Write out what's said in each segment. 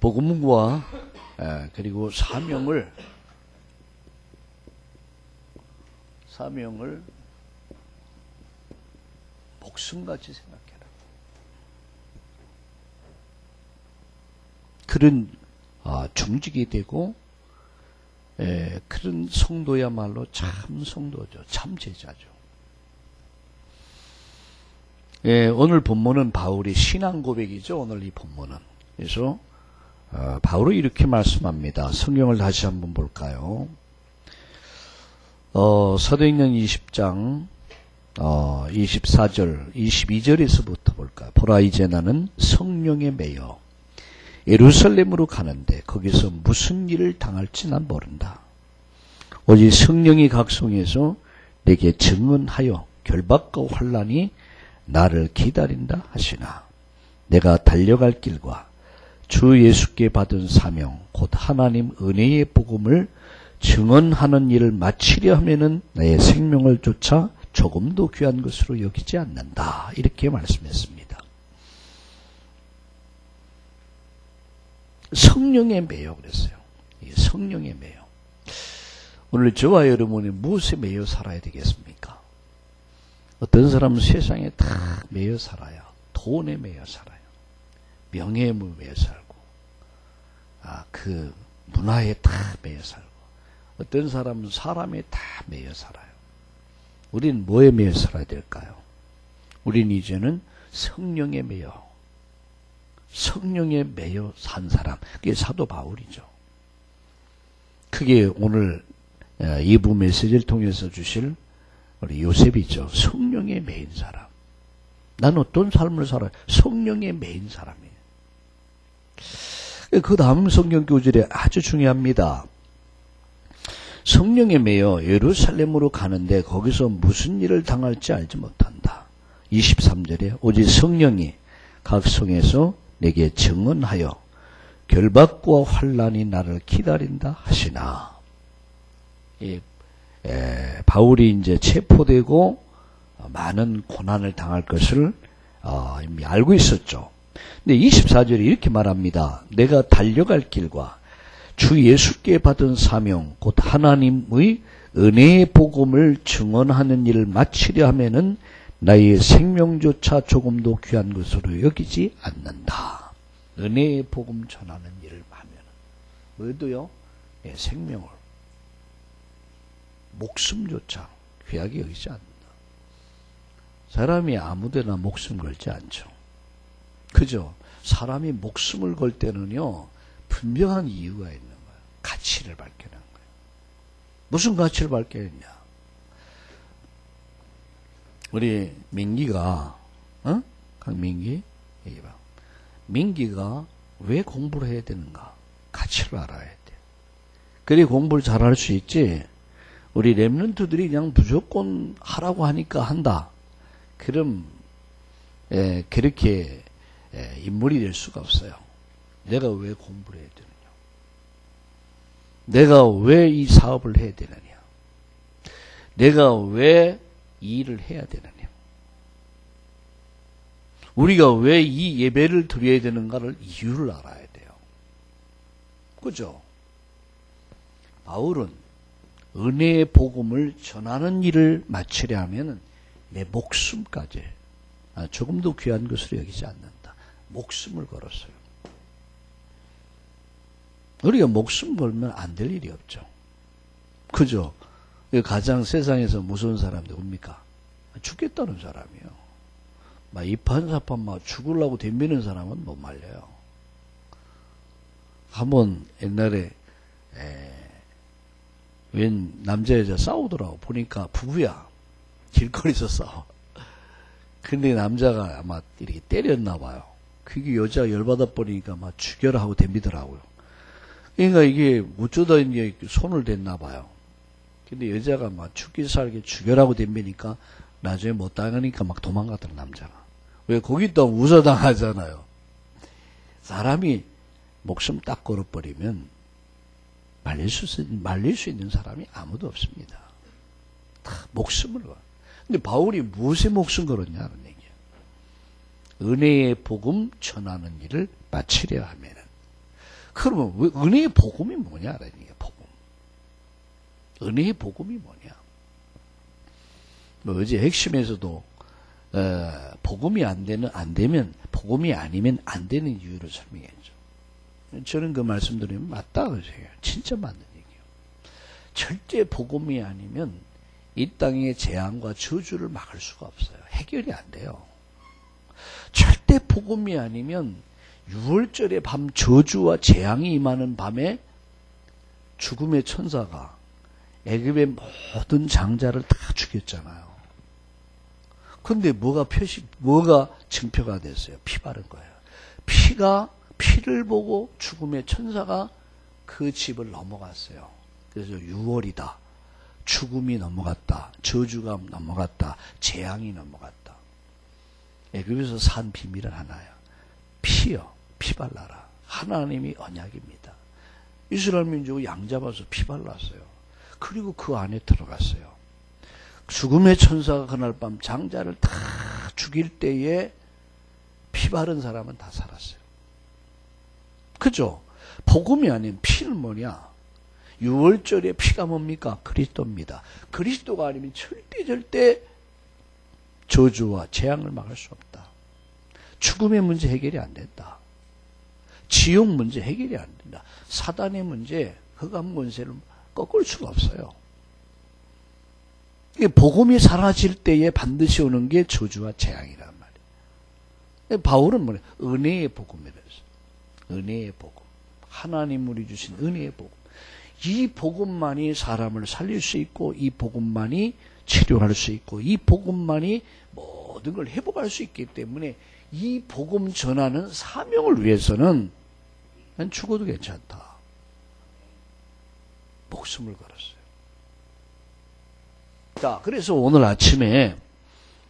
복음과 그리고 사명을 목숨같이 생각해라. 그런 중직이 되고 그런 성도야말로 참 성도죠. 참 제자죠. 오늘 본문은 바울의 신앙 고백이죠. 오늘 이 본문은. 그래서 바울이 이렇게 말씀합니다. 성경을 다시 한번 볼까요? 사도행전 20장 24절 22절에서부터 볼까요? 보라 이제 나는 성령에 매여 예루살렘으로 가는데 거기서 무슨 일을 당할지 난 모른다. 오직 성령이 각성해서 내게 증언하여 결박과 환난이 나를 기다린다 하시나 내가 달려갈 길과 주 예수께 받은 사명 곧 하나님 은혜의 복음을 증언하는 일을 마치려 하면은 나의 생명을 조차 조금도 귀한 것으로 여기지 않는다. 이렇게 말씀했습니다. 성령에 매여 그랬어요. 성령에 매여. 오늘 저와 여러분이 무엇에 매여 살아야 되겠습니까? 어떤 사람은 세상에 다 매여 살아요. 돈에 매여 살아요. 명예에 매여 살고, 그 문화에 다 매여 살고, 어떤 사람은 사람에 다 매여 살아요. 우리는 뭐에 매여 살아야 될까요? 우리는 이제는 성령에 매여 산 사람, 그게 사도 바울이죠. 그게 오늘 2부 메시지를 통해서 주실 우리 요셉이죠. 성령에 매인 사람. 난 어떤 삶을 살아요? 성령에 매인 사람이에요. 그 다음 성경 교절이 아주 중요합니다. 성령에 매여 예루살렘으로 가는데 거기서 무슨 일을 당할지 알지 못한다. 23절에 오직 성령이 각성해서 내게 증언하여 결박과 환난이 나를 기다린다 하시나. 바울이 이제 체포되고 많은 고난을 당할 것을 이미 알고 있었죠. 근데 24절에 이렇게 말합니다. 내가 달려갈 길과 주 예수께 받은 사명 곧 하나님의 은혜의 복음을 증언하는 일을 마치려 하면은 나의 생명조차 조금도 귀한 것으로 여기지 않는다. 은혜의 복음 전하는 일을 하면은 뭐도요? 생명을 목숨조차 귀하게 여기지 않는다. 사람이 아무데나 목숨 걸지 않죠. 그죠? 사람이 목숨을 걸 때는요, 분명한 이유가 있는 거예요. 가치를 밝혀낸 거예요. 무슨 가치를 밝혀냈냐? 우리 민기가, 강민기? 얘기 봐. 민기가 왜 공부를 해야 되는가? 가치를 알아야 돼. 그래 공부를 잘할 수 있지. 우리 랩런트들이 그냥 무조건 하라고 하니까 한다. 그럼 그렇게 인물이 될 수가 없어요. 내가 왜 공부를 해야 되느냐? 내가 왜 이 사업을 해야 되느냐? 내가 왜 이 일을 해야 되느냐? 우리가 왜 이 예배를 드려야 되는가를 이유를 알아야 돼요. 그죠? 바울은 은혜의 복음을 전하는 일을 마치려 하면 내 목숨까지 조금도 귀한 것으로 여기지 않는다. 목숨을 걸었어요. 우리가 목숨 걸면 안 될 일이 없죠. 그죠? 가장 세상에서 무서운 사람이 누굽니까? 죽겠다는 사람이에요. 막 이판사판 막 죽으려고 덤비는 사람은 못 말려요. 한번 옛날에 웬 남자 여자 싸우더라고. 보니까 부부야. 길거리에서 싸워. 근데 남자가 아마 이렇게 때렸나 봐요. 그게 여자가 열받아 버리니까 막 죽여라 하고 덤비더라고요. 그러니까 이게 어쩌다 이제 손을 댔나 봐요. 근데 여자가 막 죽기 살게 죽여라고 덤비니까 나중에 못 당하니까 막 도망가더라, 남자가. 왜 거기 또 우사당하잖아요. 사람이 목숨 딱 걸어버리면 말릴 수 있는 사람이 아무도 없습니다. 다 목숨을 걸어. 근데 바울이 무엇에 목숨 걸었냐는 얘기예요. 은혜의 복음 전하는 일을 바치려 하면은. 그러면 은혜의 복음이 뭐냐라는 게 복음. 은혜의 복음이 뭐냐. 뭐 어제 핵심에서도 복음이 안 되면 복음이 아니면 안 되는 이유를 설명했죠. 저는 그 말씀 드리면 맞다 그러세요. 진짜 맞는 얘기예요. 절대 복음이 아니면 이 땅의 재앙과 저주를 막을 수가 없어요. 해결이 안 돼요. 절대 복음이 아니면 6월절의 밤 저주와 재앙이 임하는 밤에 죽음의 천사가 애굽의 모든 장자를 다 죽였잖아요. 근데 뭐가 증표가 됐어요? 피 바른 거예요. 피를 보고 죽음의 천사가 그 집을 넘어갔어요. 그래서 6월이다. 죽음이 넘어갔다. 저주가 넘어갔다. 재앙이 넘어갔다. 애굽에서 산 비밀은 하나야. 피요. 피 발라라. 하나님이 언약입니다. 이스라엘 민족이 양 잡아서 피 발랐어요. 그리고 그 안에 들어갔어요. 죽음의 천사가 그날 밤 장자를 다 죽일 때에 피 바른 사람은 다 살았어요. 그죠? 복음이 아닌 피는 뭐냐? 6월절의 피가 뭡니까? 그리스도입니다. 그리스도가 아니면 절대 저주와 재앙을 막을 수 없다. 죽음의 문제 해결이 안 된다. 지옥 문제 해결이 안 된다. 사단의 문제, 흑암 권세를 꺾을 수가 없어요. 복음이 사라질 때에 반드시 오는 게 저주와 재앙이란 말이에요. 바울은 뭐냐? 은혜의 복음이라서. 은혜의 복음. 하나님으로 주신 은혜의 복음. 이 복음만이 사람을 살릴 수 있고, 이 복음만이 치료할 수 있고, 이 복음만이 모든 걸 회복할 수 있기 때문에 이 복음 전하는 사명을 위해서는 난 죽어도 괜찮다. 목숨을 걸었어요. 자, 그래서 오늘 아침에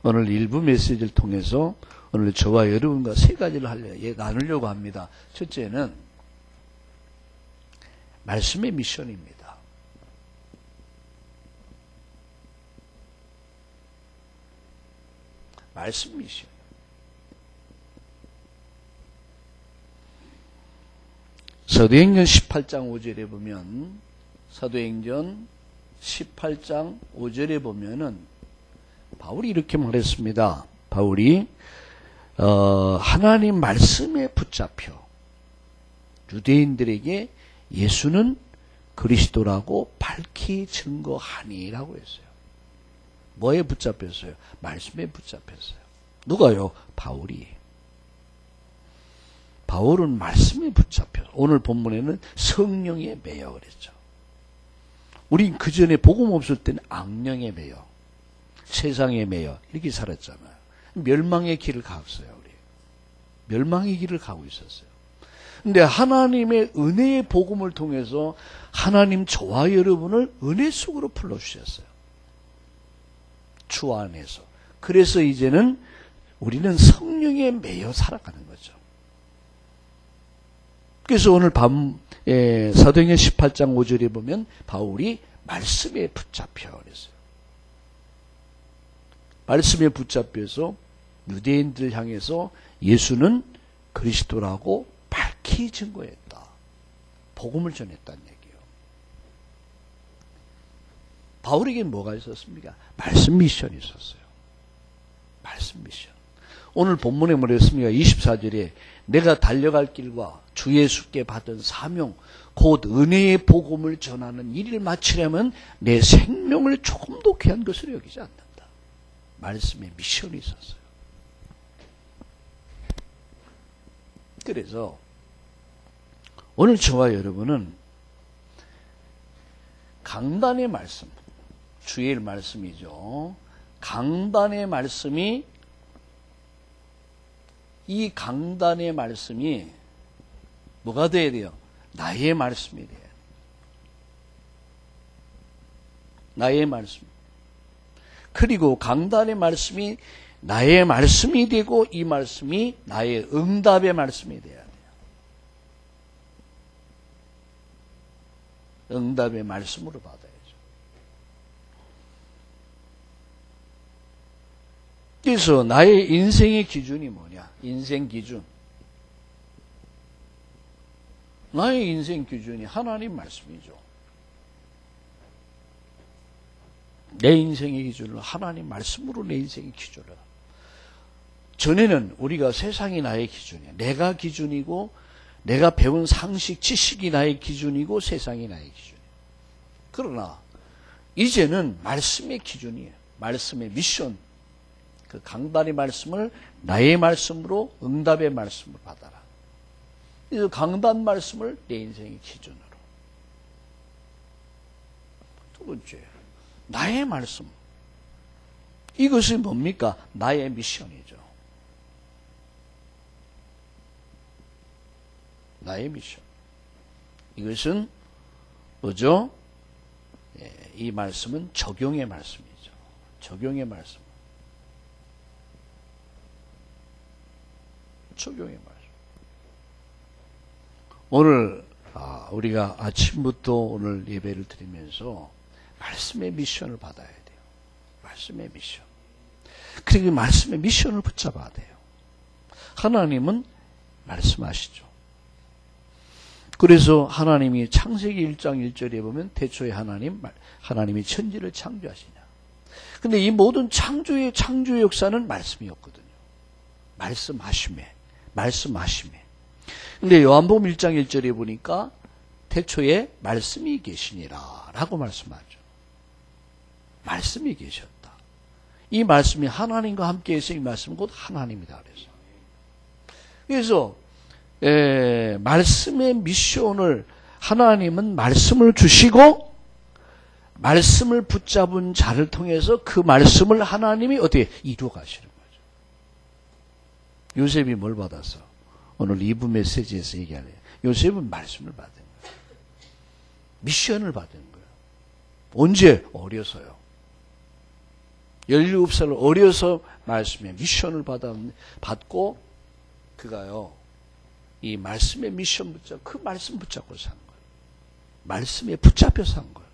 오늘 일부 메시지를 통해서 오늘 저와 여러분과 세 가지를 나누려고 합니다. 첫째는 말씀의 미션입니다. 말씀 미션. 사도행전 18장 5절에 보면 사도행전 18장 5절에 보면은 바울이 이렇게 말했습니다. 바울이 하나님 말씀에 붙잡혀 유대인들에게 예수는 그리스도라고 밝히 증거하니라고 했어요. 뭐에 붙잡혔어요? 말씀에 붙잡혔어요. 누가요? 바울이. 바울은 말씀에 붙잡혀. 오늘 본문에는 성령에 매여 그랬죠. 우리 그 전에 복음 없을 때는 악령에 매여, 세상에 매여 이렇게 살았잖아요. 멸망의 길을 갔어요. 우리 멸망의 길을 가고 있었어요. 근데 하나님의 은혜의 복음을 통해서 하나님 저와 여러분을 은혜 속으로 불러주셨어요. 주 안에서. 그래서 이제는 우리는 성령에 매여 살아가는 거죠. 그래서 오늘 밤 사도행전 18장 5절에 보면 바울이 말씀에 붙잡혀 그랬어요. 말씀에 붙잡혀서 유대인들 향해서 예수는 그리스도라고 밝히 증거했다. 복음을 전했다는 얘기예요. 바울에게 뭐가 있었습니까? 말씀 미션이 있었어요. 말씀 미션. 오늘 본문에 뭐랬습니까? 24절에 내가 달려갈 길과 주 예수께 받은 사명, 곧 은혜의 복음을 전하는 일을 마치려면 내 생명을 조금도 귀한 것으로 여기지 않는다. 말씀에 미션이 있었어요. 그래서 오늘 저와 여러분은 강단의 말씀, 주일 말씀이죠. 강단의 말씀이 이 강단의 말씀이 뭐가 돼야 돼요? 나의 말씀이 돼야 돼요. 나의 말씀. 그리고 강단의 말씀이 나의 말씀이 되고 이 말씀이 나의 응답의 말씀이 돼야 돼요. 응답의 말씀으로 받아야죠. 그래서 나의 인생의 기준이 뭐냐? 인생 기준. 나의 인생 기준이 하나님 말씀이죠. 내 인생의 기준을 하나님 말씀으로 내 인생의 기준을. 전에는 우리가 세상이 나의 기준이야. 내가 기준이고 내가 배운 상식, 지식이 나의 기준이고 세상이 나의 기준이야. 그러나 이제는 말씀의 기준이에요. 말씀의 미션. 그 강단의 말씀을 나의 말씀으로 응답의 말씀을 받아라. 그래서 강단 말씀을 내 인생의 기준으로. 두 번째, 나의 말씀. 이것이 뭡니까? 나의 미션이죠. 나의 미션. 이것은 뭐죠? 이 말씀은 적용의 말씀이죠. 적용의 말씀. 적용의 말씀. 오늘 우리가 아침부터 오늘 예배를 드리면서 말씀의 미션을 받아야 돼요. 말씀의 미션. 그리고 말씀의 미션을 붙잡아야 돼요. 하나님은 말씀하시죠. 그래서 하나님이 창세기 1장 1절에 보면 태초에 하나님이 천지를 창조하시냐. 근데 이 모든 창조의 역사는 말씀이었거든요. 말씀하심에. 근데 요한복음 1장 1절에 보니까 태초에 말씀이 계시니라 라고 말씀하죠. 말씀이 계셨다. 이 말씀이 하나님과 함께해서 이 말씀은 곧 하나님이다. 그래서 말씀의 미션을 하나님은 말씀을 주시고 말씀을 붙잡은 자를 통해서 그 말씀을 하나님이 어떻게 이루어 가시는 거죠. 요셉이 뭘 받았어? 오늘 2부 메시지에서 얘기하네요. 요셉은 말씀을 받은 거예요. 미션을 받은 거예요. 언제? 어려서요. 17살 어려서 말씀의 미션을 받고 그가요. 이 말씀의 미션 붙잡고 그 말씀 붙잡고 산 거예요. 말씀에 붙잡혀 산 거예요.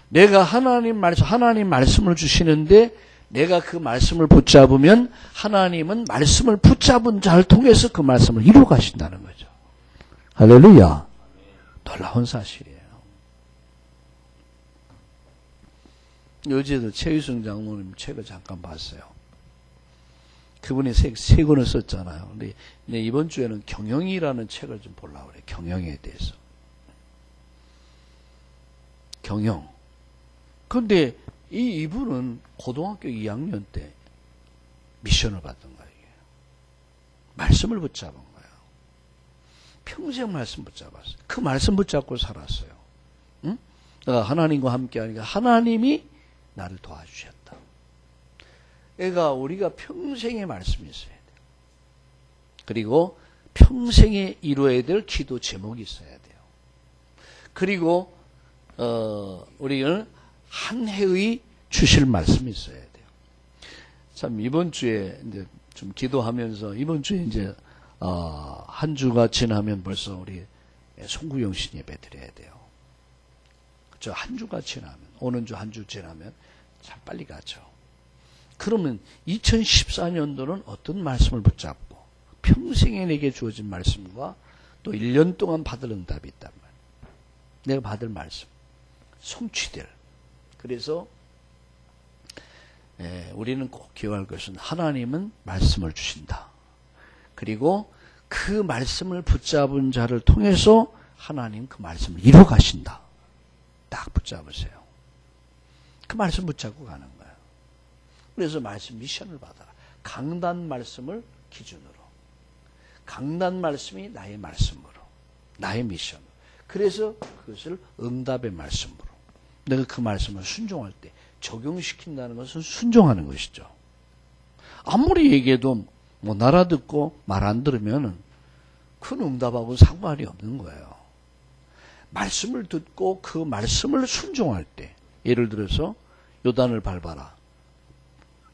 내가 하나님 말씀을 주시는데 내가 그 말씀을 붙잡으면 하나님은 말씀을 붙잡은 자를 통해서 그 말씀을 이루어 가신다는 거죠. 할렐루야. 놀라운 사실이에요. 어제도 최유승 장로님 책을 잠깐 봤어요. 그분이 세 권을 썼잖아요. 근데 이번 주에는 경영이라는 책을 좀 보려고 그래요. 경영에 대해서. 경영. 근데 이분은 고등학교 2학년 때 미션을 받은 거예요. 말씀을 붙잡은 거예요. 평생 말씀 붙잡았어요. 그 말씀 붙잡고 살았어요. 응? 하나님과 함께 하니까 하나님이 나를 도와주셨다. 그러니까 우리가 평생의 말씀이 있어야 돼요. 그리고 평생에 이루어야 될 기도 제목이 있어야 돼요. 그리고 우리는 한 해의 주실 말씀이 있어야 돼요. 참 이번 주에 이제 좀 기도하면서 이번 주에 이제 한 주가 지나면 벌써 우리 송구영신 예배 드려야 돼요. 그렇죠? 한 주가 지나면 오는 주 한 주 지나면 참 빨리 가죠. 그러면 2014년도는 어떤 말씀을 붙잡고 평생에 내게 주어진 말씀과 또 1년 동안 받을 응답이 있단 말이에요. 내가 받을 말씀, 성취될. 그래서 우리는 꼭 기억할 것은 하나님은 말씀을 주신다. 그리고 그 말씀을 붙잡은 자를 통해서 하나님 그 말씀을 이루어 가신다. 딱 붙잡으세요. 그 말씀 붙잡고 가는 거예요. 그래서 말씀 미션을 받아라. 강단 말씀을 기준으로. 강단 말씀이 나의 말씀으로. 나의 미션으로. 그래서 그것을 응답의 말씀으로. 내가 그 말씀을 순종할 때 적용시킨다는 것은 순종하는 것이죠. 아무리 얘기해도 못 알아듣고 말 안 들으면 큰 응답하고 상관이 없는 거예요. 말씀을 듣고 그 말씀을 순종할 때 예를 들어서 요단을 밟아라.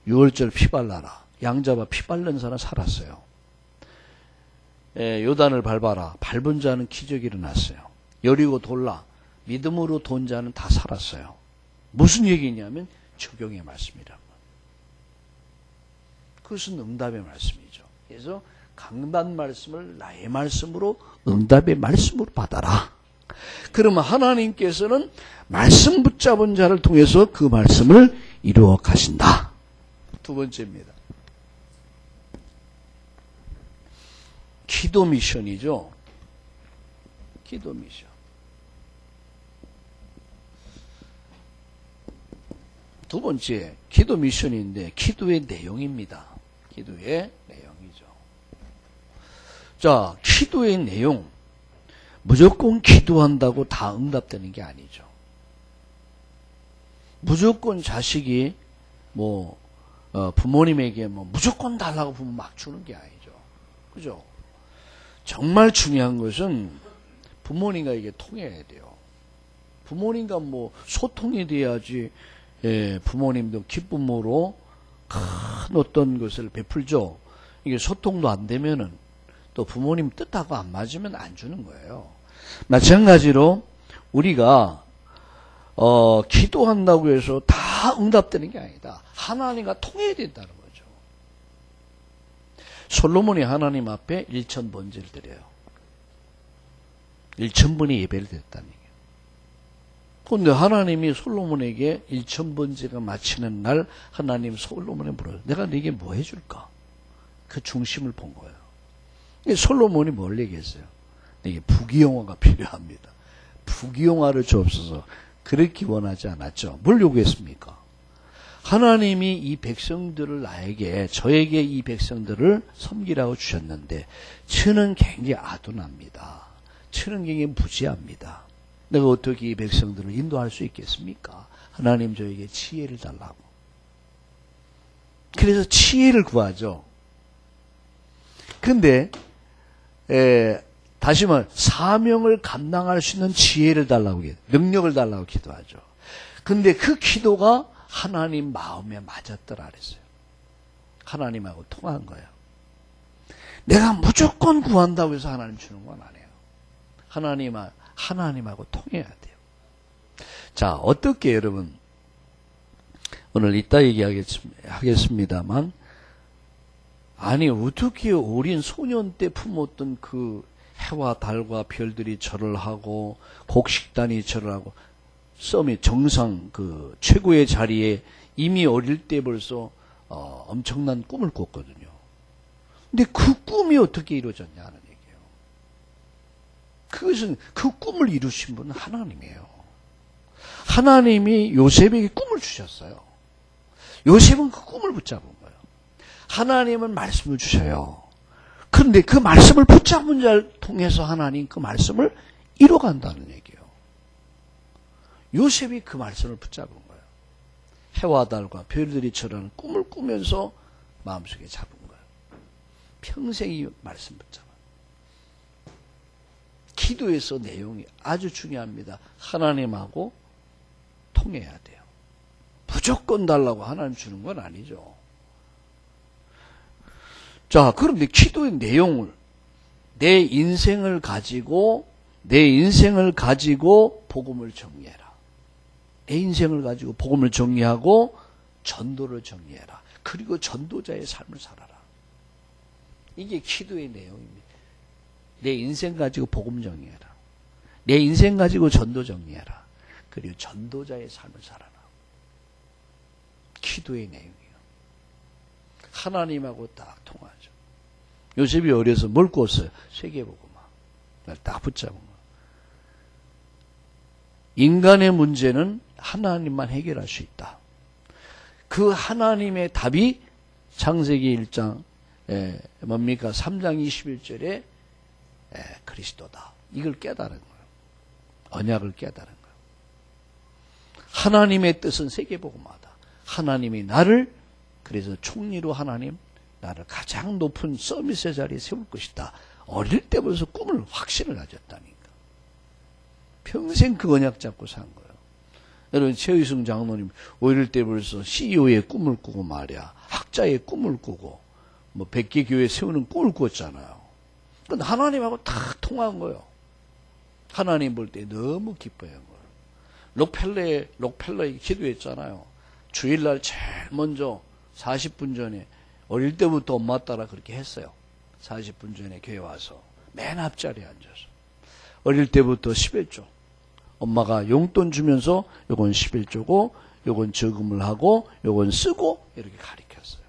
6월절 피 발라라. 양잡아 피 바른 사람 살았어요. 요단을 밟아라. 밟은 자는 기적이 일어났어요. 여리고 돌라. 믿음으로 돈 자는 다 살았어요. 무슨 얘기냐면 적용의 말씀이란 말. 그것은 응답의 말씀이죠. 그래서 강단 말씀을 나의 말씀으로 응답의 말씀으로 받아라. 그러면 하나님께서는 말씀 붙잡은 자를 통해서 그 말씀을 이루어 가신다. 두 번째입니다. 기도 미션이죠. 기도 미션. 두 번째, 기도 미션인데 기도의 내용입니다. 기도의 내용이죠. 자, 기도의 내용. 무조건 기도한다고 다 응답되는 게 아니죠. 무조건 자식이 부모님에게 무조건 달라고 부모 막 주는 게 아니죠. 그죠? 정말 중요한 것은 부모님과 이게 통해야 돼요. 부모님과 소통이 돼야지, 부모님도 기쁨으로 큰 어떤 것을 베풀죠. 이게 소통도 안 되면은 또 부모님 뜻하고 안 맞으면 안 주는 거예요. 마찬가지로 우리가 기도한다고 해서 다 응답되는 게 아니다. 하나님과 통해야 된다는 거죠. 솔로몬이 하나님 앞에 1000번제를 드려요. 1000번이 예배를 드렸다는 얘기예요. 그런데 하나님이 솔로몬에게 1000번제가 마치는 날 하나님 솔로몬에 물어요. 내가 네게 뭐 해줄까? 그 중심을 본 거예요. 솔로몬이 뭘 얘기했어요? 내게 부귀영화가 필요합니다. 부귀영화를 주옵소서. 그렇게 원하지 않았죠. 뭘 요구했습니까? 하나님이 이 백성들을 저에게 이 백성들을 섬기라고 주셨는데 저는 굉장히 아둔합니다. 저는 굉장히 무지합니다. 내가 어떻게 이 백성들을 인도할 수 있겠습니까? 하나님 저에게 지혜를 달라고. 그래서 지혜를 구하죠. 근데 다시 말해 사명을 감당할 수 있는 지혜를 달라고 능력을 달라고 기도하죠. 근데 그 기도가 하나님 마음에 맞았더라 그랬어요. 하나님하고 통한 거예요. 내가 무조건 구한다고 해서 하나님 주는 건 아니에요. 하나님하고 통해야 돼요. 자, 어떻게 여러분 오늘 이따 얘기하겠습니다만 아니 어떻게 어린 소년 때 품었던 그 해와 달과 별들이 절을 하고 곡식단이 절을 하고 썸이 정상 그 최고의 자리에 이미 어릴 때 벌써 엄청난 꿈을 꿨거든요. 근데 그 꿈이 어떻게 이루어졌냐 하는 얘기예요. 그것은 그 꿈을 이루신 분은 하나님이에요. 하나님이 요셉에게 꿈을 주셨어요. 요셉은 그 꿈을 붙잡은 거예요. 하나님은 말씀을 주셔요. 그런데 그 말씀을 붙잡은 자를 통해서 하나님 그 말씀을 이뤄간다는 얘기예요. 요셉이 그 말씀을 붙잡은 거예요. 해와 달과 별들이 절하는 꿈을 꾸면서 마음속에 잡은 거예요. 평생이 말씀 붙잡아요. 기도에서 내용이 아주 중요합니다. 하나님하고 통해야 돼요. 무조건 달라고 하나님 주는 건 아니죠. 자, 그런데 기도의 내용을 내 인생을 가지고 복음을 정리해라. 내 인생을 가지고 복음을 정리하고 전도를 정리해라. 그리고 전도자의 삶을 살아라. 이게 기도의 내용입니다. 내 인생 가지고 복음 정리해라. 내 인생 가지고 전도 정리해라. 그리고 전도자의 삶을 살아라. 기도의 내용이에요. 하나님하고 딱 통하죠. 요셉이 어려서 뭘 꿨어요? 세계복음화. 딱 붙잡은 거예요. 인간의 문제는 하나님만 해결할 수 있다. 그 하나님의 답이 창세기 1장 뭡니까? 3장 21절에 그리스도다. 이걸 깨달은 거예요. 언약을 깨달은 거예요. 하나님의 뜻은 세계복음화다. 하나님이 나를 그래서 총리로 하나님 나를 가장 높은 서비스의 자리에 세울 것이다. 어릴 때부터 꿈을 확신을 가졌다니까. 평생 그 언약 잡고 산 거예요. 여러분 최의승 장로님 어릴 때 벌써 CEO의 꿈을 꾸고 말이야. 학자의 꿈을 꾸고 뭐 100개 교회 세우는 꿈을 꿨잖아요. 그건 하나님하고 다 통한 거예요. 하나님 볼 때 너무 기뻐한 거예요. 록펠러에 기도했잖아요. 주일날 제일 먼저 40분 전에 어릴 때부터 엄마 따라 그렇게 했어요. 40분 전에 교회 와서 맨 앞자리에 앉아서 어릴 때부터 11조 엄마가 용돈 주면서 요건 11조고 요건 저금을 하고 요건 쓰고 이렇게 가르쳤어요.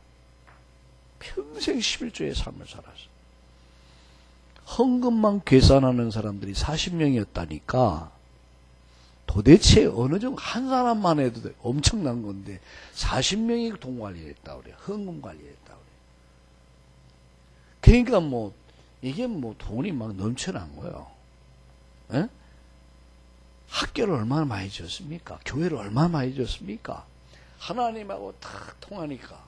평생 11조의 삶을 살았어요. 헌금만 계산하는 사람들이 40명이었다니까 도대체 어느 정도 한 사람만 해도 엄청난 건데 40명이 돈 관리했다 그래요. 헌금 관리했다 그래요. 그러니까 뭐 이게 뭐 돈이 막 넘쳐난 거예요. 에? 학교를 얼마나 많이 지었습니까? 교회를 얼마나 많이 지었습니까? 하나님하고 딱 통하니까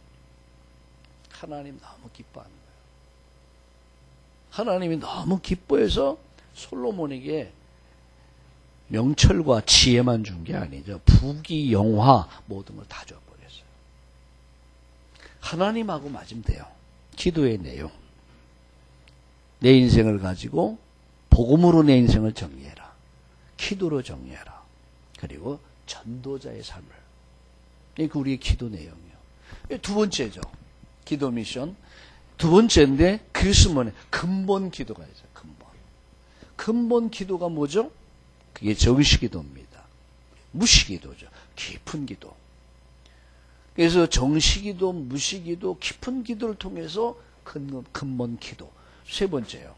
하나님 너무 기뻐하는 거예요. 하나님이 너무 기뻐해서 솔로몬에게 명철과 지혜만 준 게 아니죠. 부귀, 영화 모든 걸 다 줘버렸어요. 하나님하고 맞으면 돼요. 기도의 내용. 내 인생을 가지고 복음으로 내 인생을 정리해라. 기도로 정리해라. 그리고 전도자의 삶을. 이게 우리의 기도 내용이에요. 두 번째죠. 기도 미션. 두 번째인데 그것이 뭐냐. 근본 기도가 있어요. 근본. 근본 기도가 뭐죠? 그게 정시기도입니다. 무시기도죠. 깊은 기도. 그래서 정시기도, 무시기도, 깊은 기도를 통해서 근본 기도. 세 번째요.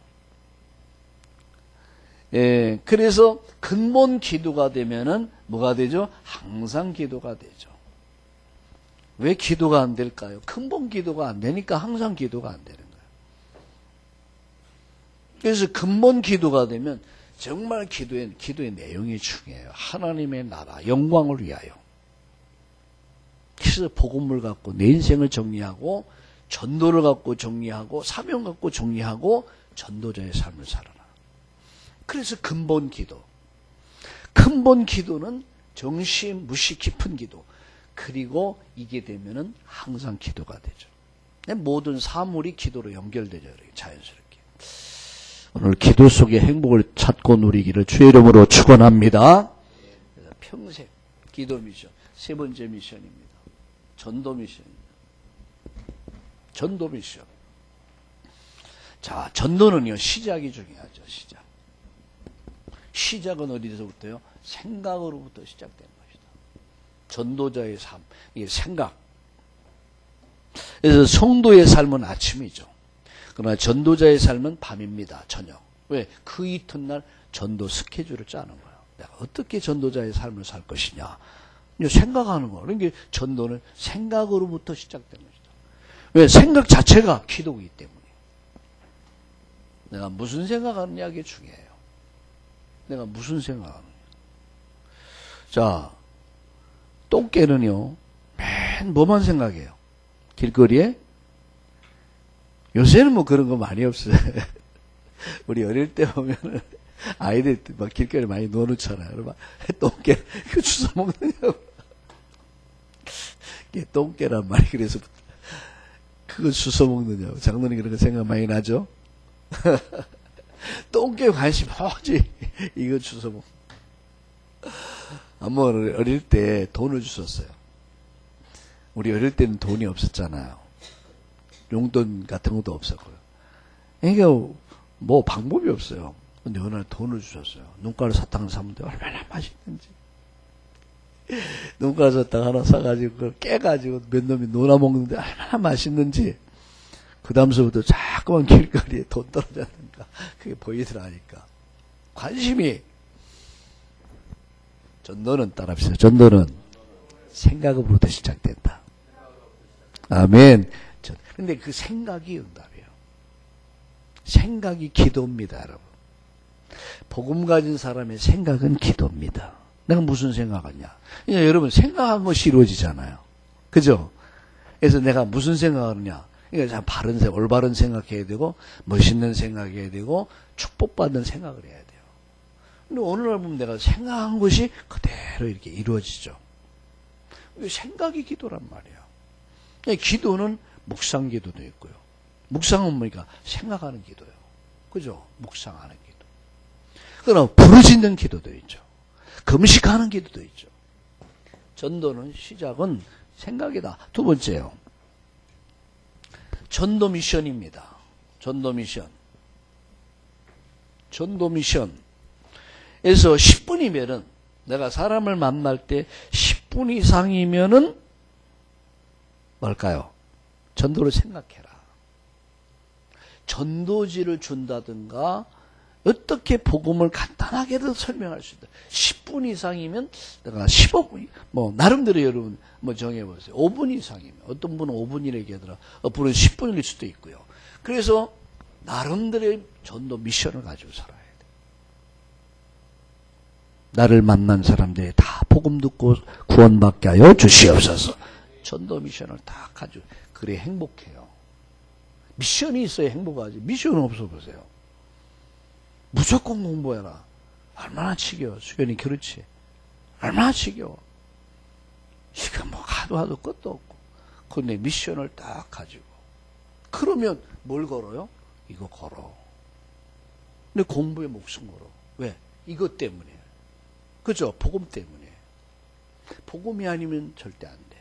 예, 그래서 근본 기도가 되면은 뭐가 되죠? 항상 기도가 되죠. 왜 기도가 안 될까요? 근본 기도가 안 되니까 항상 기도가 안 되는 거예요. 그래서 근본 기도가 되면 정말 기도의 내용이 중요해요. 하나님의 나라, 영광을 위하여. 그래서 복음을 갖고 내 인생을 정리하고 전도를 갖고 정리하고 사명 갖고 정리하고 전도자의 삶을 살아라. 그래서 근본 기도. 근본 기도는 정시, 무시, 깊은 기도. 그리고 이게 되면은 항상 기도가 되죠. 모든 사물이 기도로 연결되죠. 자연스럽게. 오늘 기도 속에 행복을 찾고 누리기를 주의 이름으로 축원합니다. 평생 기도 미션. 세 번째 미션입니다. 전도 미션입니다. 전도 미션. 자, 전도는요, 시작이 중요하죠, 시작. 시작은 어디서부터요? 생각으로부터 시작된 것이다. 전도자의 삶, 이게 생각. 그래서 성도의 삶은 아침이죠. 그러나 전도자의 삶은 밤입니다, 저녁. 왜? 그 이튿날 전도 스케줄을 짜는 거예요. 내가 어떻게 전도자의 삶을 살 것이냐. 생각하는 거예요. 그러니까 전도는 생각으로부터 시작된 것이다. 왜? 생각 자체가 기도이기 때문에. 내가 무슨 생각하느냐, 이게 중요해요. 내가 무슨 생각하느냐. 자, 똥개는요, 맨 뭐만 생각해요? 길거리에? 요새는 뭐 그런 거 많이 없어요. 우리 어릴 때 보면은 아이들 막 길거리에 많이 넣어놓잖아요. 그러면 똥개, 그거 주워 먹느냐고. 똥개란 말이 그래서 그거 주워 먹느냐고. 장로님 그런 거 생각 많이 나죠? 똥개 관심 하지. 이거 주워 먹. 한번 어릴 때 돈을 주셨어요. 우리 어릴 때는 돈이 없었잖아요. 용돈 같은 것도 없었고요. 그러니까 뭐 방법이 없어요. 근데 어느 날 돈을 주셨어요. 눈가루 사탕을 사는데 얼마나 맛있는지. 눈가루 사탕 하나 사가지고 그걸 깨가지고 몇 놈이 놀아 먹는데 얼마나 맛있는지. 그 다음서부터 자꾸만 길거리에 돈 떨어졌는가 그게 보이더라니까. 관심이. 전도는 따라합시다. 전도는 생각으로부터 시작된다. 아멘. 근데 그 생각이 응답이에요. 생각이 기도입니다, 여러분. 복음 가진 사람의 생각은 기도입니다. 내가 무슨 생각하냐? 그러니까 여러분 생각한 것이 이루어지잖아요. 그죠? 그래서 내가 무슨 생각하느냐? 그러니까 바른 생각, 올바른 생각해야 되고 멋있는 생각해야 되고 축복받는 생각을 해야 돼요. 근데 오늘날 보면 내가 생각한 것이 그대로 이렇게 이루어지죠. 생각이 기도란 말이에요. 기도는 묵상 기도도 있고요. 묵상은 뭐니까 생각하는 기도요. 그죠? 묵상하는 기도. 그러나 부르짖는 기도도 있죠. 금식하는 기도도 있죠. 전도는 시작은 생각이다. 두 번째요. 전도 미션입니다. 전도 미션. 전도 미션에서 10분이면은, 내가 사람을 만날 때 10분 이상이면은 뭘까요? 전도를 생각해라. 전도지를 준다든가 어떻게 복음을 간단하게도 설명할 수 있다. 10분 이상이면 내가 15분, 나름대로 여러분 정해보세요. 5분 이상이면, 어떤 분은 5분이라 얘기하더라. 어떤 분은 10분일 수도 있고요. 그래서 나름대로의 전도 미션을 가지고 살아야 돼. 나를 만난 사람들이 다 복음 듣고 구원받게 하여 주시옵소서. 전도 미션을 다 가지고, 그래 행복해요. 미션이 있어야 행복하지. 미션 없어 보세요. 무조건 공부해라. 얼마나 지겨워. 수련이 그렇지. 얼마나 지겨워. 이거 하도 끝도 없고. 근데 미션을 딱 가지고. 그러면 뭘 걸어요? 이거 걸어. 근데 공부에 목숨 걸어. 왜? 이것 때문에. 그죠? 복음 때문에. 복음이 아니면 절대 안 돼.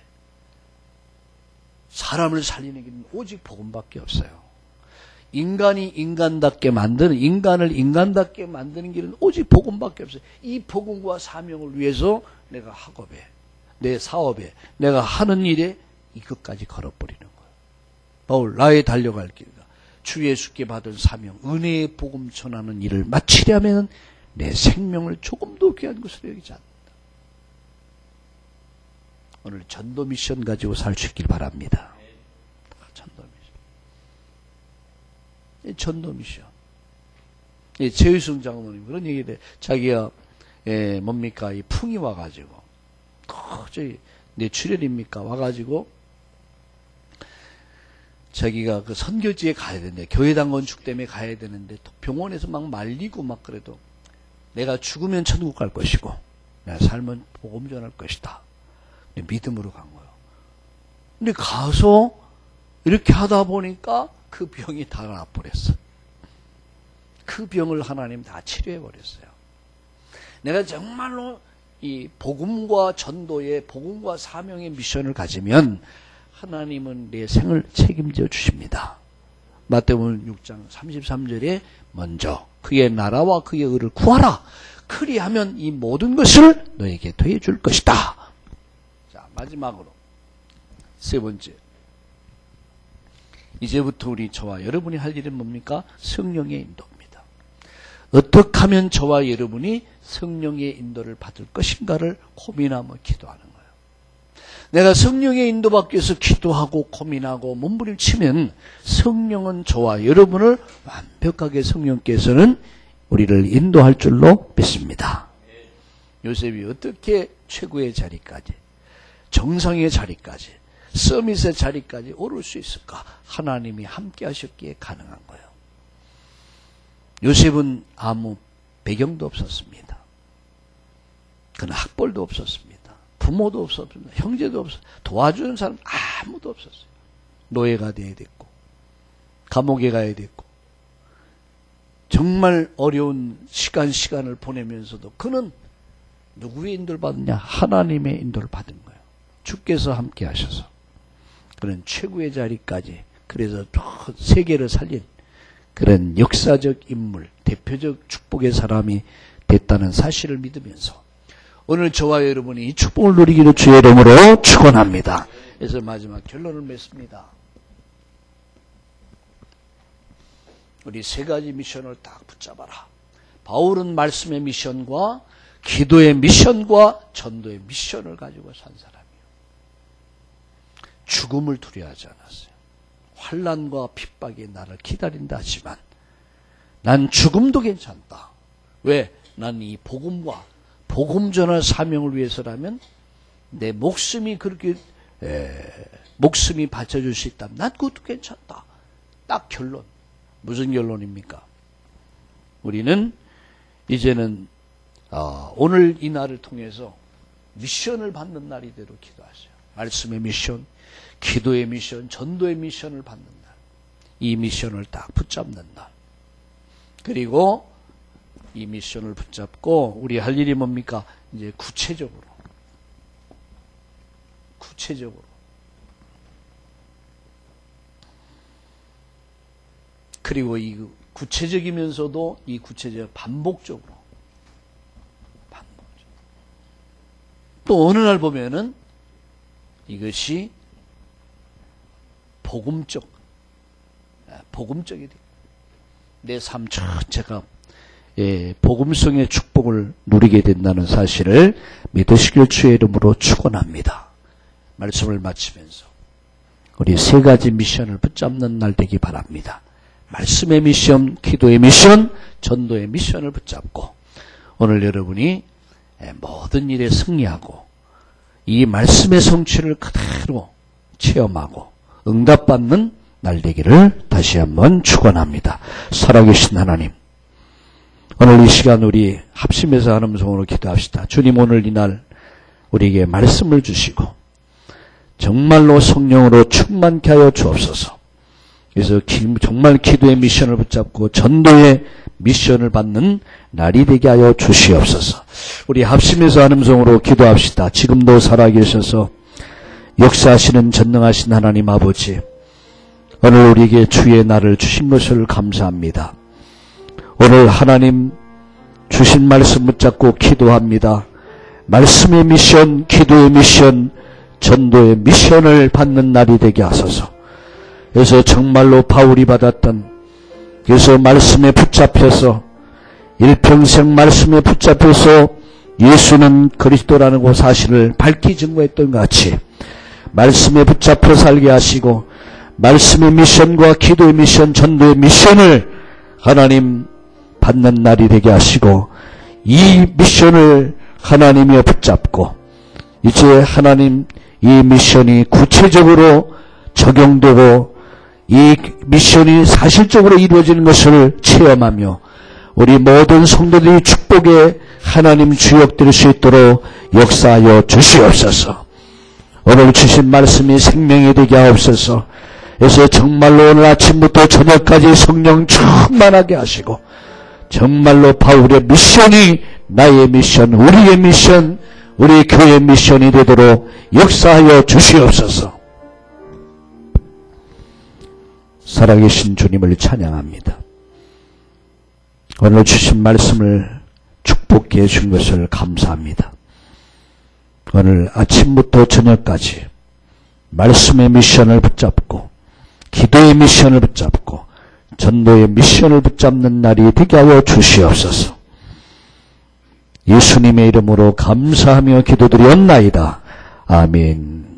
사람을 살리는 길은 오직 복음밖에 없어요. 인간이 인간답게 만드는, 인간을 인간답게 만드는 길은 오직 복음밖에 없어요. 이 복음과 사명을 위해서 내가 학업에, 내 사업에, 내가 하는 일에 이것까지 걸어버리는 거예요. 바울, 나의 달려갈 길과 주 예수께 받은 사명, 은혜의 복음 전하는 일을 마치려면 내 생명을 조금도 귀한 것으로 여기지 않는다. 오늘 전도 미션 가지고 살 수 있길 바랍니다. 전도 미션. 전도 미션. 최의승 장모님 그런 얘기를 해. 자기가 뭡니까? 이 풍이 와가지고 저기 내 출연입니까? 와가지고 자기가 그 선교지에 가야 되는데 교회당 건축 때문에 가야 되는데 병원에서 막 말리고 막 그래도 내가 죽으면 천국 갈 것이고 내가 살면 복음 전할 것이다. 믿음으로 간 거예요. 근데 가서 이렇게 하다 보니까 그 병이 다 나버렸어. 그 병을 하나님 다 치료해 버렸어요. 내가 정말로 이 복음과 전도의 복음과 사명의 미션을 가지면 하나님은 내 생을 책임져 주십니다. 마태복음 6장 33절에 먼저 그의 나라와 그의 의를 구하라. 그리하면 이 모든 것을 너에게 더해 줄 것이다. 자, 마지막으로 세 번째. 이제부터 우리 저와 여러분이 할 일은 뭡니까? 성령의 인도입니다. 어떻게 하면 저와 여러분이 성령의 인도를 받을 것인가를 고민하며 기도하는 거예요. 내가 성령의 인도받기 위해서 기도하고 고민하고 몸부림치면 성령은 저와 여러분을 완벽하게 성령께서는 우리를 인도할 줄로 믿습니다. 요셉이 어떻게 최고의 자리까지, 정상의 자리까지, 서밋의 자리까지 오를 수 있을까? 하나님이 함께 하셨기에 가능한 거예요. 요셉은 아무 배경도 없었습니다. 그는 학벌도 없었습니다. 부모도 없었습니다. 형제도 없었습니다. 도와주는 사람 아무도 없었어요. 노예가 되어야 됐고 감옥에 가야 됐고 정말 어려운 시간을 보내면서도 그는 누구의 인도를 받느냐? 하나님의 인도를 받은 거예요. 주께서 함께 하셔서 그는 최고의 자리까지, 그래서 세계를 살린 그런 역사적 인물, 대표적 축복의 사람이 됐다는 사실을 믿으면서 오늘 저와 여러분이 이 축복을 누리기를 주의 이름으로 축원합니다. 그래서 마지막 결론을 맺습니다. 우리 세 가지 미션을 딱 붙잡아라. 바울은 말씀의 미션과 기도의 미션과 전도의 미션을 가지고 산 사람이에요. 죽음을 두려워하지 않았어요. 환난과 핍박이 나를 기다린다 하지만 난 죽음도 괜찮다. 왜? 난 이 복음과 복음 전할 사명을 위해서라면 내 목숨이 그렇게 목숨이 바쳐줄 수 있다면 난 그것도 괜찮다. 딱 결론. 무슨 결론입니까? 우리는 이제는 오늘 이 날을 통해서 미션을 받는 날이 되도록 기도하세요. 말씀의 미션, 기도의 미션, 전도의 미션을 받는 날. 이 미션을 딱 붙잡는 날. 그리고 이 미션을 붙잡고 우리 할 일이 뭡니까? 이제 구체적으로 그리고 이 구체적이면서도 이 구체적 반복적으로. 또 어느 날 보면은 이것이 복음적이 돼. 내 삶 전체가 복음성의 축복을 누리게 된다는 사실을 믿으시길 주의 이름으로 축원합니다. 말씀을 마치면서 우리 세 가지 미션을 붙잡는 날 되기 바랍니다. 말씀의 미션, 기도의 미션, 전도의 미션을 붙잡고 오늘 여러분이 모든 일에 승리하고 이 말씀의 성취를 그대로 체험하고 응답받는 날 되기를 다시 한번 축원합니다. 살아계신 하나님, 오늘 이 시간 우리 합심해서 하는 음성으로 기도합시다. 주님, 오늘 이날 우리에게 말씀을 주시고 정말로 성령으로 충만케 하여 주옵소서. 그래서 정말 기도의 미션을 붙잡고 전도의 미션을 받는 날이 되게 하여 주시옵소서. 우리 합심해서 하는 음성으로 기도합시다. 지금도 살아계셔서 역사하시는 전능하신 하나님 아버지, 오늘 우리에게 주의 날을 주신 것을 감사합니다. 오늘 하나님 주신 말씀 붙잡고 기도합니다. 말씀의 미션, 기도의 미션, 전도의 미션을 받는 날이 되게 하소서. 그래서 정말로 바울이 받았던, 그래서 말씀에 붙잡혀서 일평생 말씀에 붙잡혀서 예수는 그리스도라는 그 사실을 밝히 증거했던 것 같이 말씀에 붙잡혀 살게 하시고 말씀의 미션과 기도의 미션, 전도의 미션을 하나님 받는 날이 되게 하시고 이 미션을 하나님이 붙잡고 이제 하나님 이 미션이 구체적으로 적용되고 이 미션이 사실적으로 이루어지는 것을 체험하며 우리 모든 성도들이 축복의 하나님 주역 될 수 있도록 역사하여 주시옵소서. 오늘 주신 말씀이 생명이 되게 하옵소서. 그래서 정말로 오늘 아침부터 저녁까지 성령 충만하게 하시고 정말로 바울의 미션이 나의 미션, 우리의 미션, 우리 교회의 미션이 되도록 역사하여 주시옵소서. 살아계신 주님을 찬양합니다. 오늘 주신 말씀을 축복해 준 것을 감사합니다. 오늘 아침부터 저녁까지 말씀의 미션을 붙잡고 기도의 미션을 붙잡고 전도의 미션을 붙잡는 날이 되게 하여 주시옵소서. 예수님의 이름으로 감사하며 기도드리옵나이다. 아멘.